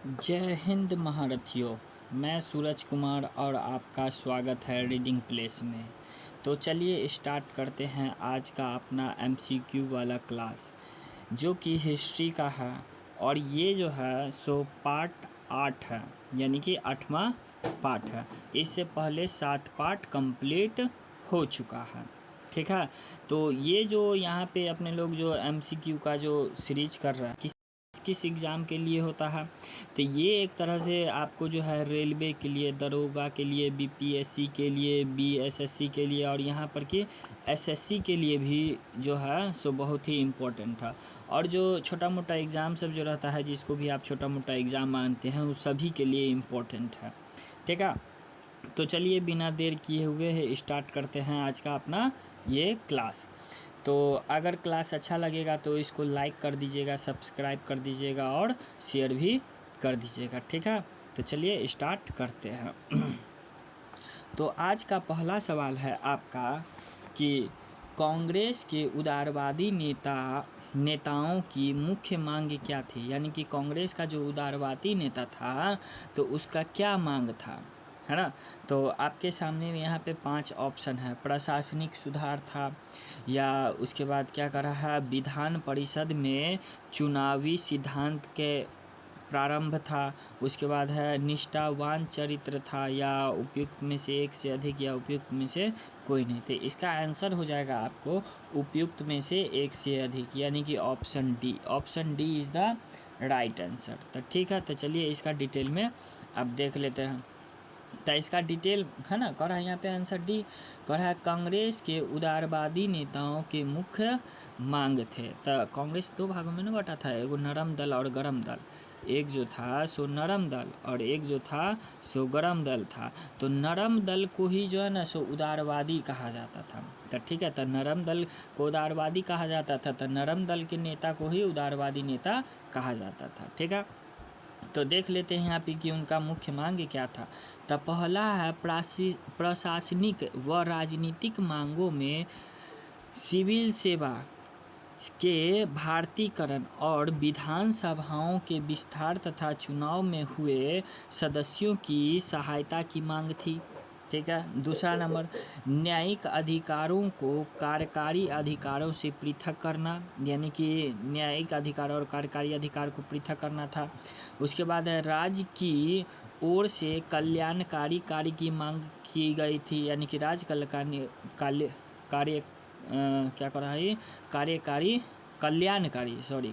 जय हिंद महारथियों। मैं सूरज कुमार और आपका स्वागत है रीडिंग प्लेस में। तो चलिए स्टार्ट करते हैं आज का अपना एमसीक्यू वाला क्लास, जो कि हिस्ट्री का है। और ये जो है सो पार्ट 8 है, यानी कि 8वां पार्ट है। इससे पहले 7 पार्ट कंप्लीट हो चुका है। ठीक है, तो ये जो यहाँ पे अपने लोग जो एमसीक्यू का जो सीरीज कर रहा है किस किस एग्ज़ाम के लिए होता है, तो ये एक तरह से आपको जो है रेलवे के लिए, दरोगा के लिए, बीपीएससी के लिए, बीएसएससी के लिए और यहाँ पर कि एसएससी के लिए भी जो है सो बहुत ही इम्पोर्टेंट है। और जो छोटा मोटा एग्ज़ाम सब जो रहता है, जिसको भी आप छोटा मोटा एग्ज़ाम मानते हैं, वो सभी के लिए इम्पोर्टेंट है। ठीक है, तो चलिए बिना देर किए हुए स्टार्ट करते हैं आज का अपना ये क्लास। तो अगर क्लास अच्छा लगेगा तो इसको लाइक कर दीजिएगा, सब्सक्राइब कर दीजिएगा और शेयर भी कर दीजिएगा। ठीक है, तो चलिए स्टार्ट करते हैं। तो आज का पहला सवाल है आपका कि कांग्रेस के उदारवादी नेताओं की मुख्य मांग क्या थी। यानी कि कांग्रेस का जो उदारवादी नेता था तो उसका क्या मांग था, है ना। तो आपके सामने में यहाँ पे 5 ऑप्शन है। प्रशासनिक सुधार था, या उसके बाद क्या कर रहा है, विधान परिषद में चुनावी सिद्धांत के प्रारंभ था, उसके बाद है निष्ठावान चरित्र था, या उपयुक्त में से एक से अधिक, या उपयुक्त में से कोई नहीं। तो इसका आंसर हो जाएगा आपको उपयुक्त में से एक से अधिक, यानी कि option D. Option D is the right answer. तो ठीक है, तो चलिए इसका डिटेल में अब देख लेते हैं। तो इसका डिटेल है ना, कह रहा है यहाँ पे आंसर डी, कह रहा है कांग्रेस के उदारवादी नेताओं के मुख्य मांग थे। तो कांग्रेस 2 भागों में ना बटा था, एगो नरम दल और गरम दल। एक जो था सो नरम दल और एक जो था सो गरम दल था। तो नरम दल को ही जो है ना सो उदारवादी कहा जाता था। तो ठीक है, तो नरम दल को उदारवादी कहा जाता था, तो नरम दल के नेता को ही उदारवादी नेता कहा जाता था। ठीक है, तो देख लेते हैं यहाँ पे कि उनका मुख्य मांग क्या था। तो पहला है प्रशासनिक व राजनीतिक मांगों में सिविल सेवा के भारतीकरण और विधानसभाओं के विस्तार तथा चुनाव में हुए सदस्यों की सहायता की मांग थी। ठीक है, दूसरा नंबर न्यायिक अधिकारों को कार्यकारी अधिकारों से पृथक करना, यानी कि न्यायिक अधिकार और कार्यकारी अधिकार को पृथक करना था। उसके बाद है राज्य की ओर से कल्याणकारी कार्य की मांग की गई थी, यानी कि राज्य कार्य क्या कर रहा है,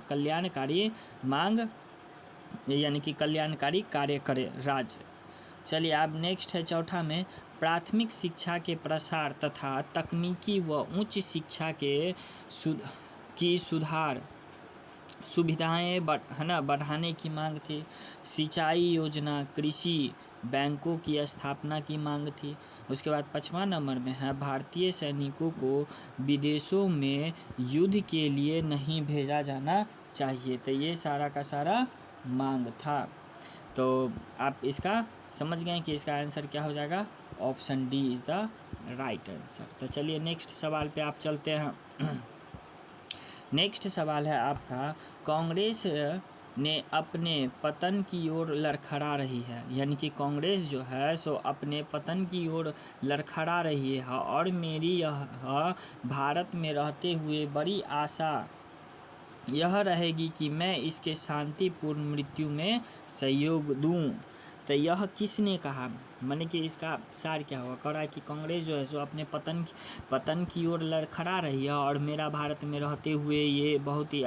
कल्याणकारी मांग, यानी कि कल्याणकारी कार्य करे राज्य। चलिए अब नेक्स्ट है चौथा में प्राथमिक शिक्षा के प्रसार तथा तकनीकी व उच्च शिक्षा के सुधार सुविधाएं बढ़ाने की मांग थी। सिंचाई योजना, कृषि बैंकों की स्थापना की मांग थी। उसके बाद 5वां नंबर में है भारतीय सैनिकों को विदेशों में युद्ध के लिए नहीं भेजा जाना चाहिए। तो ये सारा का सारा मांग था। तो आप इसका समझ गए कि इसका आंसर क्या हो जाएगा, option D is the right answer. तो चलिए नेक्स्ट सवाल पे आप चलते हैं। नेक्स्ट सवाल है आपका, कांग्रेस ने अपने पतन की ओर लड़खड़ा रही है। यानी कि कांग्रेस जो है सो अपने पतन की ओर लड़खड़ा रही है, और मेरी यह भारत में रहते हुए बड़ी आशा यह रहेगी कि मैं इसके शांतिपूर्ण मृत्यु में सहयोग दूं। तो यह किसने कहा, माने कि इसका सार क्या होगा। कह रहा है कि कांग्रेस जो है सो अपने पतन की ओर लड़खड़ा रही है, और मेरा भारत में रहते हुए ये बहुत ही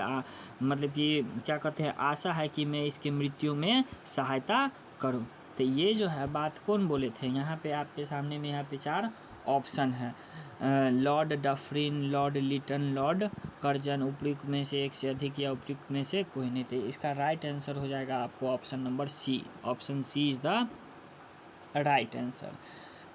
मतलब कि क्या कहते हैं, आशा है कि मैं इसके मृत्यु में सहायता करूं। तो ये जो है बात कौन बोले थे, यहाँ पे आपके सामने में यहाँ पे 4 ऑप्शन है। Lord Dufferin, Lord Lytton, Lord Curzon. उपयुक्त में से एक से अधिक या उपयुक्त में से कोई नहीं। थे इसका राइट आंसर हो जाएगा आपको option number c. Option c is the right answer.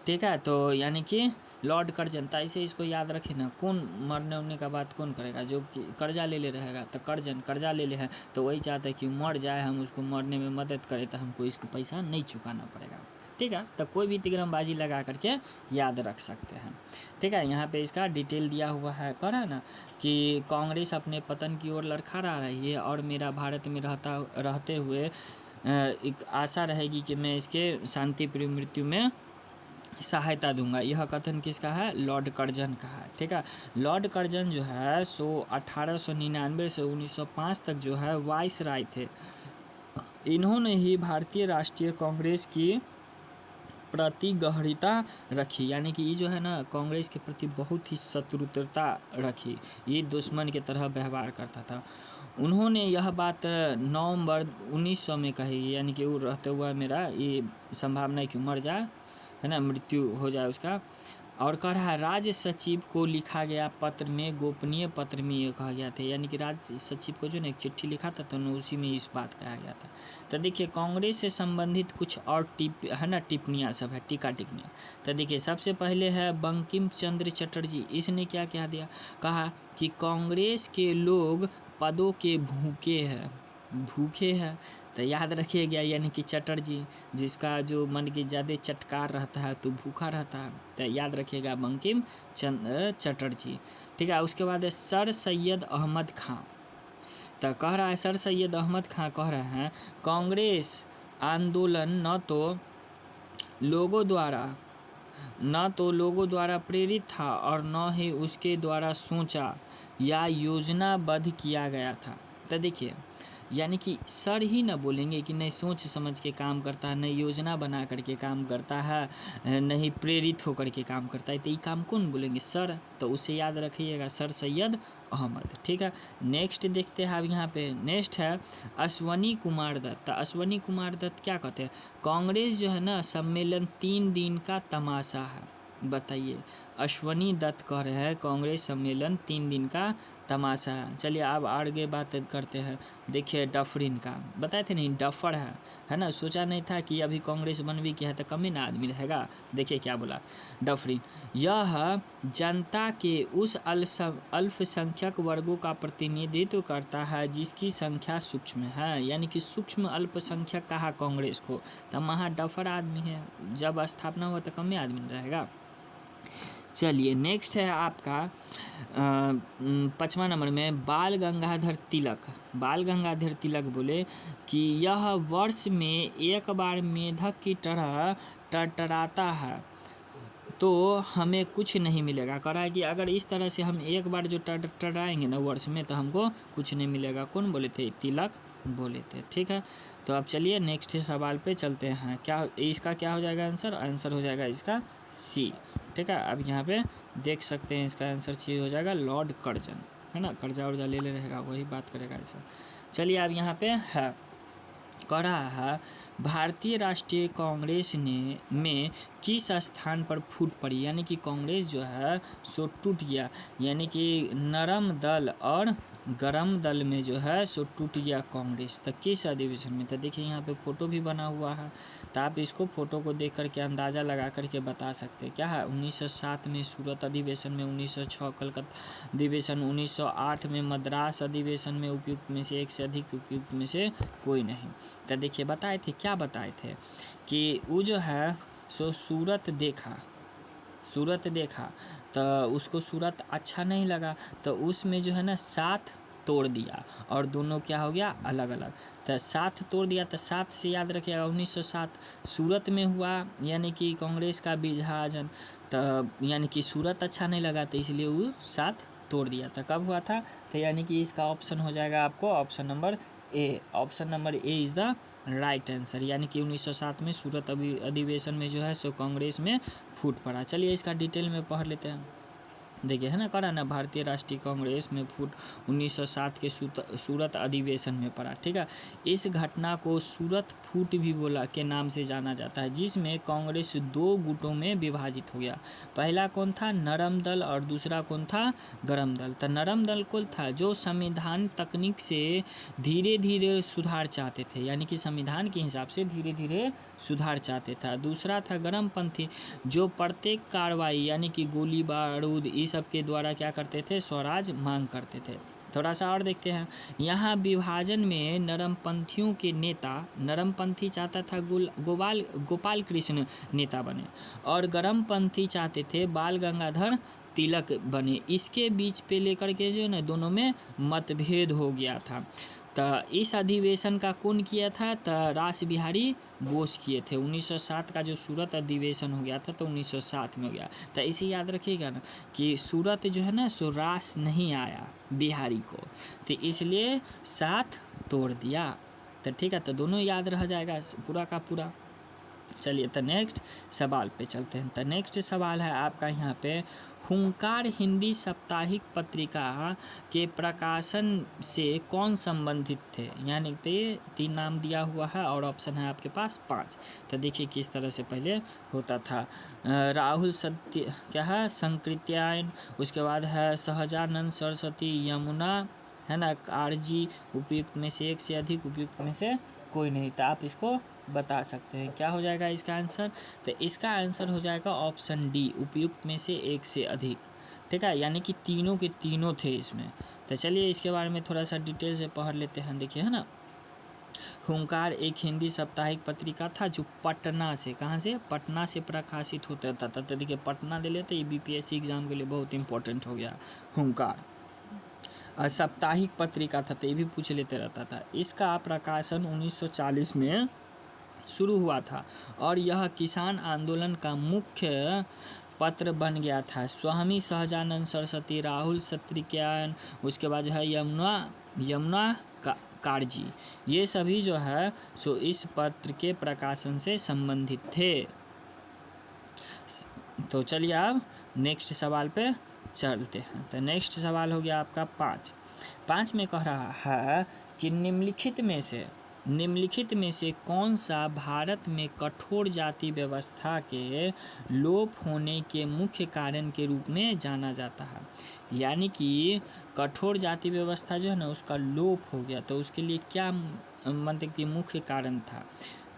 ठीक है, तो यानी कि लॉर्ड कर्जन। तो ऐसे इसको याद रखें ना, कौन मरने उड़ने का बात कौन करेगा, जो कि कर्जा ले रहेगा। तो कर्जन कर्जा ले हैं, तो वही चाहता है कि मर जाए, हम उसको मरने में मदद करें, तो हमको इसको पैसा नहीं चुकाना पड़ेगा। ठीक है, तो कोई भी तिग्रमबाजी लगा करके याद रख सकते हैं। ठीक है, यहाँ पे इसका डिटेल दिया हुआ है। कह रहा है ना कि कांग्रेस अपने पतन की ओर लड़खड़ा रही है, और मेरा भारत में रहते हुए एक आशा रहेगी कि मैं इसके शांतिप्रिय मृत्यु में सहायता दूंगा। यह कथन किसका है? लॉर्ड कर्जन का है। ठीक है, लॉर्ड कर्जन जो है 1899 से 1905 तक जो है वाइस राय थे। इन्होंने ही भारतीय राष्ट्रीय कांग्रेस की प्रति गहरीता रखी, यानी कि ये जो है ना कांग्रेस के प्रति बहुत ही शत्रुता रखी, ये दुश्मन की तरह व्यवहार करता था। उन्होंने यह बात नवंबर 1900 में कही, यानी कि वो रहते हुआ मेरा ये संभावना है कि मर जाए, है ना, मृत्यु हो जाए उसका। और कह रहा है राज्य सचिव को लिखा गया पत्र में, गोपनीय पत्र में ये कहा गया था, यानी कि राज्य सचिव को जो ना एक चिट्ठी लिखा था तो उसी में इस बात कहा गया था। तो देखिए कांग्रेस से संबंधित कुछ और टिप्पणियाँ सब है, टीका टिप्पणियाँ। तो देखिए सबसे पहले है बंकिम चंद्र चटर्जी, इसने क्या कह दिया? कहा कि कांग्रेस के लोग पदों के भूखे हैं। तो याद रखिएगा, यानी कि चटर्जी, जिसका जो मन की ज़्यादा चटकार रहता है तो भूखा रहता है, तो याद रखिएगा बंकिम चंद्र चटर्जी। ठीक है, उसके बाद है सर सैयद अहमद खां। तो कह रहा है सर सैयद अहमद खां कह रहे हैं कांग्रेस आंदोलन न तो लोगों द्वारा प्रेरित था और न ही उसके द्वारा सोचा या योजनाबद्ध किया गया था। तो देखिए यानी कि सर ही ना बोलेंगे कि नहीं सोच समझ के काम करता है, नहीं योजना बना करके काम करता है, नहीं प्रेरित होकर के काम करता है, तो ये काम कौन बोलेंगे? सर। तो उसे याद रखिएगा, सर सैयद अहमद। ठीक है, नेक्स्ट देखते हैं अब यहाँ पे। नेक्स्ट है अश्वनी कुमार दत्त। तो अश्वनी कुमार दत्त क्या कहते हैं? कांग्रेस जो है ना सम्मेलन 3 दिन का तमाशा है। बताइए, अश्वनी दत्त कह रहे हैं कांग्रेस सम्मेलन 3 दिन का तमाशा है। चलिए अब आगे बात करते हैं। देखिए डफरिन का, बताए थे नहीं, डफर है ना, सोचा नहीं था कि अभी कांग्रेस बन भी किया है तो कम ही ना आदमी रहेगा। देखिए क्या बोला डफरिन, यह जनता के उस अल्पसंख्यक वर्गों का प्रतिनिधित्व करता है जिसकी संख्या सूक्ष्म है, यानी कि सूक्ष्म अल्पसंख्यक कहा कांग्रेस को, तो महा डफर आदमी है, जब स्थापना हुआ तो कम ही आदमी रहेगा। चलिए नेक्स्ट है आपका 5वां नंबर में बाल गंगाधर तिलक बोले कि यह वर्ष में एक बार मेढक की तरह टरटराता है तो हमें कुछ नहीं मिलेगा। कह रहा है कि अगर इस तरह से हम एक बार जो टरटराएंगे ना वर्ष में तो हमको कुछ नहीं मिलेगा। कौन बोले थे? तिलक बोले थे। ठीक है, तो अब चलिए नेक्स्ट सवाल पे चलते हैं। क्या इसका क्या हो जाएगा आंसर? आंसर हो जाएगा इसका सी। ठीक है, अब यहाँ पे देख सकते हैं इसका आंसर सी हो जाएगा लॉर्ड कर्जन, है ना, कर्जा वर्जा ले रहेगा वही बात करेगा ऐसा। चलिए अब यहाँ पे है कह रहा है भारतीय राष्ट्रीय कांग्रेस में किस स्थान पर फूट पड़ी, यानी कि कांग्रेस जो है सो टूट गया, यानी कि नरम दल और गरम दल में जो है सो टूट गया कांग्रेस। तो किस अधिवेशन में? तो देखिए यहाँ पे फोटो भी बना हुआ है, तो आप इसको फोटो को देख करके अंदाज़ा लगा करके बता सकते हैं। क्या है? 1907 में सूरत अधिवेशन में, 1906 कलकत्ता अधिवेशन, 1908 में मद्रास अधिवेशन में, उपयुक्त में से एक से अधिक, उपयुक्त में से कोई नहीं। तो देखिए बताए थे, क्या बताए थे कि वो जो है सो सूरत देखा तो उसको सूरत अच्छा नहीं लगा, तो उसमें जो है ना साथ तोड़ दिया और दोनों क्या हो गया? अलग अलग। तो साथ तोड़ दिया, तो साथ से याद रखिएगा 1907 सूरत में हुआ, यानी कि कांग्रेस का विभाजन, तो यानी कि सूरत अच्छा नहीं लगा तो इसलिए वो साथ तोड़ दिया था। कब हुआ था? तो यानी कि इसका ऑप्शन हो जाएगा आपको option number A. Option number A is the right answer, यानी कि 1907 में सूरत अधिवेशन में जो है सो कांग्रेस में फूट पड़ा। चलिए इसका डिटेल में पढ़ लेते हैं। देखिए है ना, करा ना, भारतीय राष्ट्रीय कांग्रेस में फूट 1907 के सूरत अधिवेशन में पड़ा। ठीक है, इस घटना को सूरत फूट भी बोला के नाम से जाना जाता है, जिसमें कांग्रेस 2 गुटों में विभाजित हो गया। पहला कौन था? नरम दल, और दूसरा कौन था? गरम दल। तो नरम दल कौन था? जो संविधान तकनीक से धीरे धीरे सुधार चाहते थे, यानी कि संविधान के हिसाब से धीरे धीरे सुधार चाहते था। दूसरा था गरम पंथी, जो प्रत्येक कार्रवाई यानी कि गोली बारूद इस सब के द्वारा क्या करते थे? स्वराज मांग करते थे। थोड़ा सा और देखते हैं, यहाँ विभाजन में नरमपंथियों के नेता, नरमपंथी चाहता था गोपाल कृष्ण नेता बने, और गरमपंथी चाहते थे बाल गंगाधर तिलक बने। इसके बीच पे लेकर के जो है ना दोनों में मतभेद हो गया था। तो इस अधिवेशन का कौन किया था? तो रास बिहारी बोस किए थे। 1907 का जो सूरत अधिवेशन हो गया था तो 1907 में हो गया। तो इसे याद रखिएगा ना कि सूरत जो है ना सो रास नहीं आया बिहारी को, तो इसलिए साथ तोड़ दिया। तो ठीक है, तो दोनों याद रह जाएगा पूरा का पूरा। चलिए तो नेक्स्ट सवाल पे चलते हैं। तो नेक्स्ट सवाल है आपका यहाँ पे, हुंकार हिंदी साप्ताहिक पत्रिका के प्रकाशन से कौन संबंधित थे? यानी कि 3 नाम दिया हुआ है और ऑप्शन है आपके पास 5। तो देखिए किस तरह से पहले होता था। राहुल सत्य क्या है, संकृत्यायन, उसके बाद है सहजानंद सरस्वती, यमुना है ना, आरजी, उपयुक्त में से एक से अधिक, उपयुक्त में से कोई नहीं। तो आप इसको बता सकते हैं क्या हो जाएगा इसका आंसर? तो इसका आंसर हो जाएगा ऑप्शन डी, उपयुक्त में से एक से अधिक। ठीक है, यानी कि तीनों के तीनों थे इसमें। तो चलिए इसके बारे में थोड़ा सा डिटेल से पढ़ लेते हैं। देखिए है ना, हुंकार एक हिंदी साप्ताहिक पत्रिका था जो पटना से, कहाँ से? पटना से प्रकाशित होता था। तो देखिए पटना ले लेते, ये बीपीएससी एग्जाम के लिए बहुत इंपॉर्टेंट हो गया हुंकार। साप्ताहिक पत्रिका था, तो ये भी पूछ लेते रहता था। इसका प्रकाशन 1940 में शुरू हुआ था और यह किसान आंदोलन का मुख्य पत्र बन गया था। स्वामी सहजानंद सरस्वती, राहुल सत्रिक्यायन, उसके बाद जो है यमुना कारजी, ये सभी जो है सो इस पत्र के प्रकाशन से संबंधित थे। तो चलिए अब नेक्स्ट सवाल पे चलते हैं। तो नेक्स्ट सवाल हो गया आपका 5 में कह रहा है कि निम्नलिखित में से कौन सा भारत में कठोर जाति व्यवस्था के लोप होने के मुख्य कारण के रूप में जाना जाता है? यानी कि कठोर जाति व्यवस्था जो है ना उसका लोप हो गया, तो उसके लिए क्या मतलब कि मुख्य कारण था?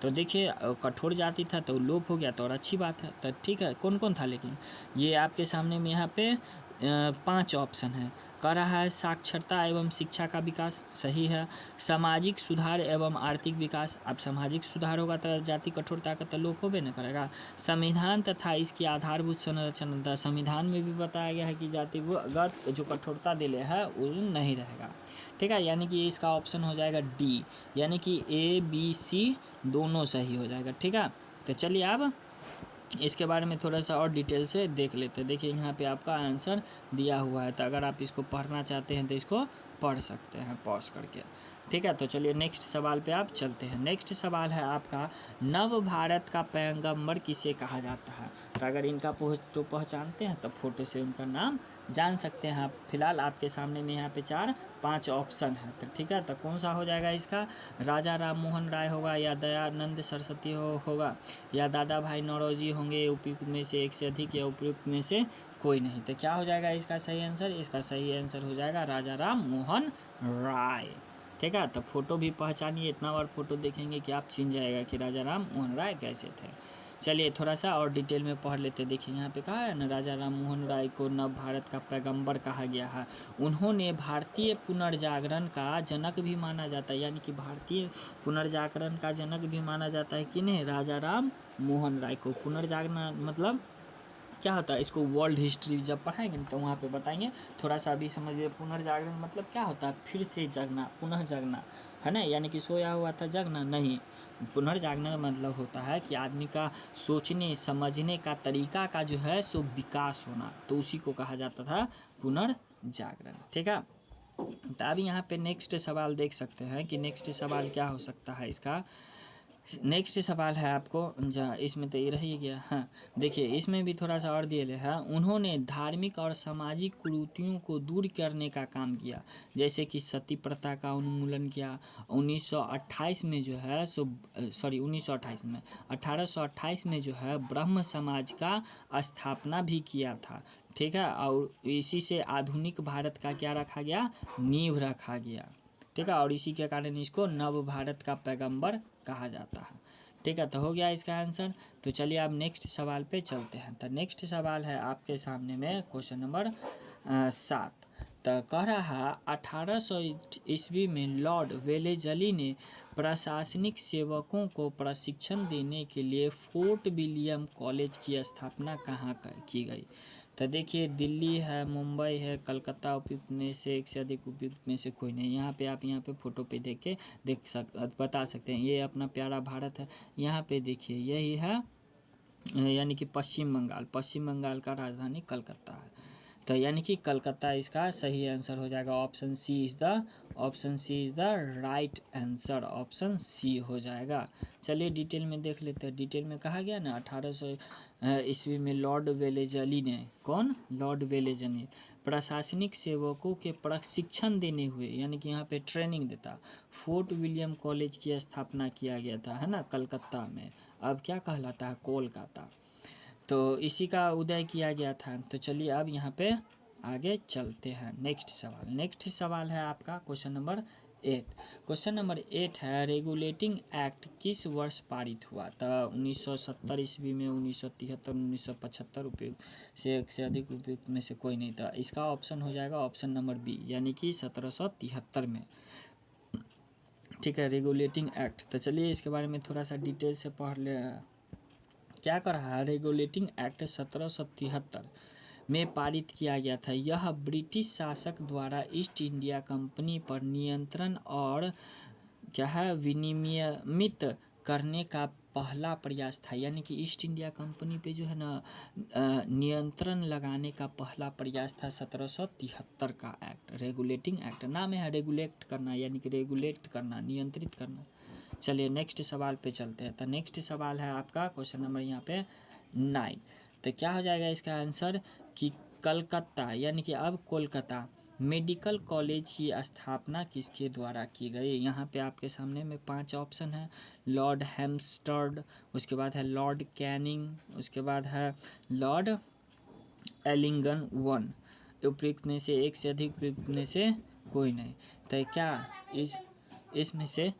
तो देखिए कठोर जाति था तो लोप हो गया, तो और अच्छी बात है। तो ठीक है, कौन कौन था? लेकिन ये आपके सामने में यहाँ पे 5 ऑप्शन है। कह रहा है साक्षरता एवं शिक्षा का विकास, सही है। सामाजिक सुधार एवं आर्थिक विकास, अब सामाजिक सुधार होगा तो जाति कठोरता का तो लोप होबे न करेगा। संविधान तथा इसकी आधारभूत संरचना, संविधान में भी बताया गया है कि जातिगत जो कठोरता दिले है वो नहीं रहेगा। ठीक है, यानी कि इसका ऑप्शन हो जाएगा डी, यानी कि ए बी सी दोनों सही हो जाएगा। ठीक है, तो चलिए अब इसके बारे में थोड़ा सा और डिटेल से देख लेते हैं। देखिए यहाँ पे आपका आंसर दिया हुआ है, तो अगर आप इसको पढ़ना चाहते हैं तो इसको पढ़ सकते हैं पॉज करके। ठीक है, तो चलिए नेक्स्ट सवाल पे आप चलते हैं। नेक्स्ट सवाल है आपका, नव भारत का पैगंबर किसे कहा जाता है? तो अगर इनका तो पहचानते हैं तो फोटो से उनका नाम जान सकते हैं आप। फिलहाल आपके सामने में यहाँ पे 4-5 ऑप्शन है। तो ठीक है, तो कौन सा हो जाएगा इसका? राजा राम मोहन राय होगा, या दयानंद सरस्वती होगा, या दादा भाई नौरोजी होंगे, उपयुक्त में से एक से अधिक, या उपयुक्त में से कोई नहीं। तो क्या हो जाएगा इसका सही आंसर? इसका सही आंसर हो जाएगा राजा राम मोहन राय। ठीक है, तो फोटो भी पहचानिए, इतना बार फोटो देखेंगे कि आप चिन जाएगा कि राजा राम मोहन राय कैसे थे। चलिए थोड़ा सा और डिटेल में पढ़ लेते। देखिए यहाँ पे कहा है ना, राजा राम मोहन राय को नव भारत का पैगंबर कहा गया है। उन्होंने भारतीय पुनर्जागरण का जनक भी माना जाता है, यानी कि भारतीय पुनर्जागरण का जनक भी माना जाता है किन्हें? राजा राम मोहन राय को। पुनर्जागरण मतलब क्या होता है, इसको वर्ल्ड हिस्ट्री जब पढ़ाएंगे तो वहाँ पे बताएंगे। थोड़ा सा अभी समझिए, पुनर्जागरण मतलब क्या होता है? फिर से जगना, पुनः जगना, है ना, यानी कि सोया हुआ था जगना नहीं। पुनर्जागरण मतलब होता है कि आदमी का सोचने समझने का तरीका का जो है सो विकास होना, तो उसी को कहा जाता था पुनर्जागरण। ठीक है, तो अभी यहाँ पे नेक्स्ट सवाल देख सकते हैं कि नेक्स्ट सवाल क्या हो सकता है इसका। नेक्स्ट सवाल है आपको, इसमें तो ये रही गया। हाँ देखिए, इसमें भी थोड़ा सा और दिए है। उन्होंने धार्मिक और सामाजिक कुरीतियों को दूर करने का काम किया, जैसे कि सती प्रथा का उन्मूलन किया। 1928 में जो है सो 1928 में 1828 में जो है ब्रह्म समाज का स्थापना भी किया था। ठीक है, और इसी से आधुनिक भारत का क्या रखा गया? नींव रखा गया। ठीक है, और इसी के कारण इसको नव भारत का पैगंबर कहा जाता है। ठीक है, तो हो गया इसका आंसर। तो चलिए अब नेक्स्ट सवाल पे चलते हैं। तो नेक्स्ट सवाल है आपके सामने में क्वेश्चन नंबर 7। तो कह रहा है 1800 ईस्वी में लॉर्ड वेलेजली ने प्रशासनिक सेवकों को प्रशिक्षण देने के लिए फोर्ट विलियम कॉलेज की स्थापना कहाँ की गई? तो देखिए दिल्ली है, मुंबई है, कलकत्ता उपयुक्त में से एक से अधिक उपयुक्त में से कोई नहीं। यहाँ पे आप यहाँ पे फ़ोटो पे देख के बता सकते हैं। ये अपना प्यारा भारत है। यहाँ पे देखिए यही है यानी कि पश्चिम बंगाल का राजधानी कलकत्ता है। तो यानी कि कलकत्ता इसका सही आंसर हो जाएगा। Option c is the right answer. Option c हो जाएगा। चलिए डिटेल में देख लेते हैं। डिटेल में कहा गया ना 1800 ईस्वी में लॉर्ड वेलेजली ने, कौन? लॉर्ड वेलेजली ने प्रशासनिक सेवकों के प्रशिक्षण देने हुए, यानी कि यहाँ पे ट्रेनिंग देता, फोर्ट विलियम कॉलेज की स्थापना किया गया था, है ना, कलकत्ता में। अब क्या कहलाता है? कोलकाता। तो इसी का उदय किया गया था। तो चलिए अब यहाँ पे आगे चलते हैं। नेक्स्ट सवाल है आपका क्वेश्चन नंबर 8। क्वेश्चन नंबर 8 है रेगुलेटिंग एक्ट किस वर्ष पारित हुआ? तो 1970 ईस्वी में, 1973, 1975 उपयुक्त से एक से अधिक उपयुक्त में से कोई नहीं था। इसका ऑप्शन हो जाएगा ऑप्शन नंबर बी, यानी कि 1773 में। ठीक है, रेगुलेटिंग एक्ट। तो चलिए इसके बारे में थोड़ा सा डिटेल से पढ़ ले। क्या कर रहा है? रेगुलेटिंग एक्ट 1773 में पारित किया गया था। यह ब्रिटिश शासक द्वारा ईस्ट इंडिया कंपनी पर नियंत्रण और क्या है विनियमित करने का पहला प्रयास था। यानी कि ईस्ट इंडिया कंपनी पे जो है ना नियंत्रण लगाने का पहला प्रयास था 1773 का एक्ट। रेगुलेटिंग एक्ट नाम है, रेगुलेट करना, यानी कि रेगुलेट करना, नियंत्रित करना। चलिए नेक्स्ट सवाल पे चलते हैं। तो नेक्स्ट सवाल है आपका क्वेश्चन नंबर यहाँ पे 9। तो क्या हो जाएगा इसका आंसर कि कलकत्ता, यानी कि अब कोलकाता मेडिकल कॉलेज की स्थापना किसके द्वारा की गई? यहाँ पे आपके सामने में 5 ऑप्शन है। लॉर्ड हेम्स्टर्ड, उसके बाद है लॉर्ड कैनिंग, उसके बाद है लॉर्ड एलिंगन 1। उपयुक्त में से एक से अधिक उपयुक्त में से कोई नहीं। तो क्या इसमें से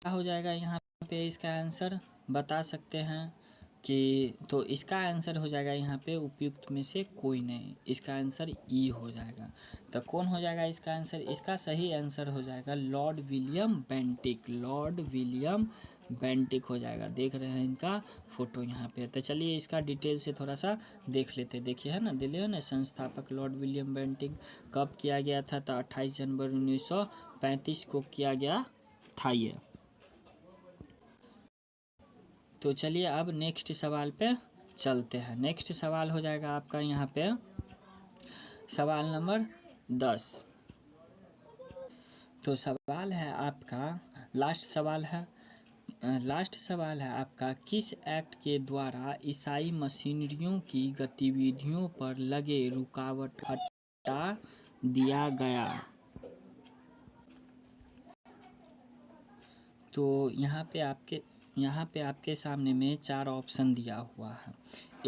क्या हो जाएगा? यहाँ पे इसका आंसर बता सकते हैं कि, तो इसका आंसर हो जाएगा यहाँ पे उपयुक्त में से कोई नहीं। इसका आंसर ई हो जाएगा। तो कौन हो जाएगा इसका आंसर? इसका सही आंसर हो जाएगा Lord William Bentinck. Lord William Bentinck हो जाएगा। देख रहे हैं इनका फोटो यहाँ पे। तो चलिए इसका डिटेल से थोड़ा सा देख लेते। देखिए है ना, दिल्ली है ना, संस्थापक लॉर्ड विलियम बेंटिक। कब किया गया था? तो 28 जनवरी 1935 को किया गया था ये। तो चलिए अब नेक्स्ट सवाल पे चलते हैं। नेक्स्ट सवाल हो जाएगा आपका यहाँ पे सवाल नंबर 10। तो सवाल है आपका, लास्ट सवाल है आपका, किस एक्ट के द्वारा ईसाई मशीनरियों की गतिविधियों पर लगे रुकावट हटा दिया गया? तो यहाँ पे आपके सामने में 4 ऑप्शन दिया हुआ है।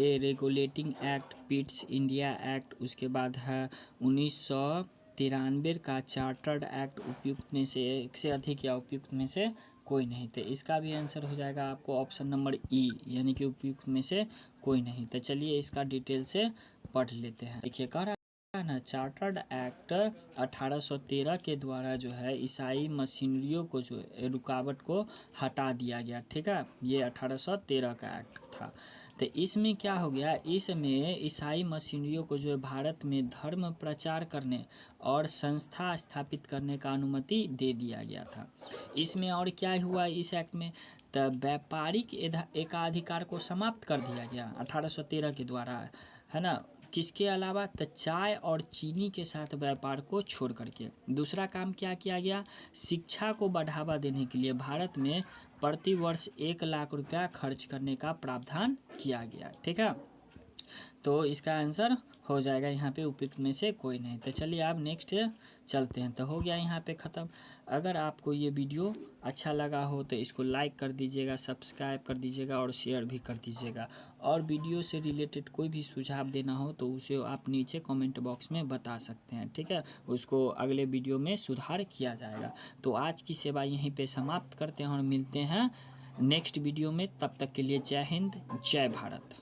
A regulating act, Pitt's India act, उसके बाद है 1993 का चार्टर्ड एक्ट, उपयुक्त में से एक से अधिक या उपयुक्त में से कोई नहीं। तो इसका भी आंसर हो जाएगा आपको ऑप्शन नंबर ई, यानी कि उपयुक्त में से कोई नहीं। तो चलिए इसका डिटेल से पढ़ लेते हैं। देखिए कह रहा है ना, चार्टर्ड एक्ट 1813 के द्वारा जो है ईसाई मशीनरियों को जो रुकावट को हटा दिया गया। ठीक है, ये 1813 का एक्ट था। तो इसमें क्या हो गया? इसमें ईसाई मशीनरियों को जो है भारत में धर्म प्रचार करने और संस्था स्थापित करने का अनुमति दे दिया गया था। इसमें और क्या हुआ इस एक्ट में? तो व्यापारिक एकाधिकार को समाप्त कर दिया गया 1813 के द्वारा, है ना। किसके अलावा? तो चाय और चीनी के साथ व्यापार को छोड़ करके। दूसरा काम क्या किया गया? शिक्षा को बढ़ावा देने के लिए भारत में प्रति वर्ष 1 लाख रुपया खर्च करने का प्रावधान किया गया। ठीक है, तो इसका आंसर हो जाएगा यहाँ पे उपयुक्त में से कोई नहीं। तो चलिए आप नेक्स्ट चलते हैं। तो हो गया यहाँ पे ख़त्म। अगर आपको ये वीडियो अच्छा लगा हो तो इसको लाइक कर दीजिएगा, सब्सक्राइब कर दीजिएगा और शेयर भी कर दीजिएगा। और वीडियो से रिलेटेड कोई भी सुझाव देना हो तो उसे आप नीचे कमेंट बॉक्स में बता सकते हैं। ठीक है, उसको अगले वीडियो में सुधार किया जाएगा। तो आज की सेवा यहीं पर समाप्त करते हैं और मिलते हैं नेक्स्ट वीडियो में। तब तक के लिए जय हिंद, जय भारत।